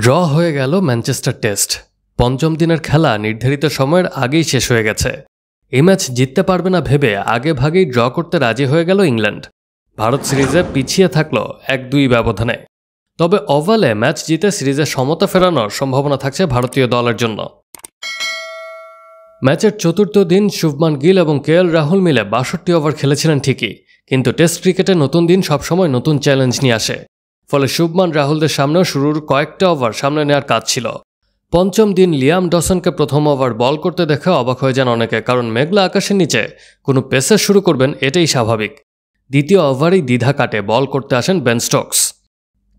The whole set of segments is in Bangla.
ড্র হয়ে গেল ম্যানচেস্টার টেস্ট। পঞ্চম দিনের খেলা নির্ধারিত সময়ের আগেই শেষ হয়ে গেছে। এই ম্যাচ জিততে পারবে না ভেবে আগে ভাগেই ড্র করতে রাজি হয়ে গেল ইংল্যান্ড। ভারত সিরিজে পিছিয়ে থাকলো 1-2 ব্যবধানে। তবে ওভালে ম্যাচ জিতে সিরিজে সমতা ফেরানোর সম্ভাবনা থাকছে ভারতীয় দলের জন্য। ম্যাচের চতুর্থ দিন শুভমান গিল এবং কেএল রাহুল মিলে 62 ওভার খেলেছিলেন ঠিকই, কিন্তু টেস্ট ক্রিকেটে নতুন দিন সবসময় নতুন চ্যালেঞ্জ নিয়ে আসে। ফলে শুভমান রাহুলদের সামনেও শুরুর কয়েকটা ওভার সামনে নেওয়ার কাজ ছিল। পঞ্চম দিন লিয়াম ডসনকে প্রথম ওভার বল করতে দেখে অবাক হয়ে যান অনেকে, কারণ মেঘলা আকাশের নিচে কোনো পেসার শুরু করবেন এটাই স্বাভাবিক। দ্বিতীয় ওভারেই দ্বিধা কাটে বল করতে আসেন বেন স্টোকস।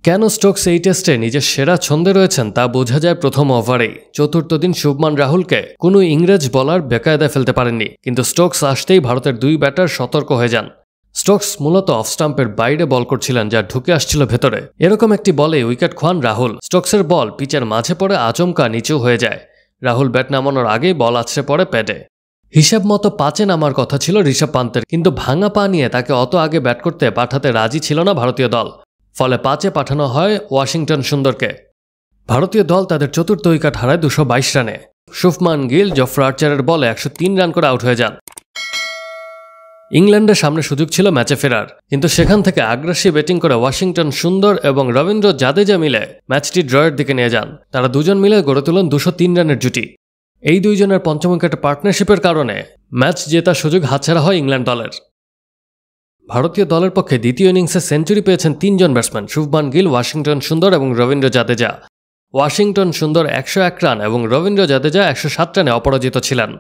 কেন স্টোকস এই টেস্টে নিজের সেরা ছন্দে রয়েছেন তা বোঝা যায় প্রথম ওভারেই। চতুর্থ দিন শুভমান রাহুলকে কোনো ইংরেজ বলার বেকায়দায় ফেলতে পারেননি, কিন্তু স্টোকস আসতেই ভারতের 2 ব্যাটার সতর্ক হয়ে যান। স্টোকস মূলত অফ স্টাম্পের বাইরে বল করছিলেন, যা ঢুকে আসছিল ভেতরে। এরকম একটি বলে উইকেট খোয়ান রাহুল। স্টোকসের বল পিচের মাঝে পড়ে আচমকা নিচু হয়ে যায়। রাহুল ব্যাট নামানোর আগেই বল আছড়ে পড়ে প্যাডে। হিসাব মতো 5-এ নামার কথা ছিল ঋষভ পান্তের, কিন্তু ভাঙা পা নিয়ে তাকে অত আগে ব্যাট করতে পাঠাতে রাজি ছিল না ভারতীয় দল। ফলে 5-এ পাঠানো হয় ওয়াশিংটন সুন্দরকে। ভারতীয় দল তাদের চতুর্থ উইকেট হারায় 222 রানে। শুভমান গিল জফরা আর্চারের বলে 103 রান করে আউট হয়ে যান। ইংল্যান্ডের সামনে সুযোগ ছিল ম্যাচে ফেরার, কিন্তু সেখান থেকে আগ্রাসী ব্যাটিং করে ওয়াশিংটন সুন্দর এবং রবীন্দ্র জাদেজা মিলে ম্যাচটি ড্রয়ের দিকে নিয়ে যান। তারা দুজন মিলে গড়ে তোলেন 203 রানের জুটি। এই দুইজনের পঞ্চম উইকেটে পার্টনারশিপের কারণে ম্যাচ জেতার সুযোগ হাতছাড়া হয় ইংল্যান্ড দলের। ভারতীয় দলের পক্ষে দ্বিতীয় ইনিংসে সেঞ্চুরি পেয়েছেন 3 জন ব্যাটসম্যান: শুভমান গিল, ওয়াশিংটন সুন্দর এবং রবীন্দ্র জাদেজা। ওয়াশিংটন সুন্দর 101 রান এবং রবীন্দ্র জাদেজা 107 রানে অপরাজিত ছিলেন।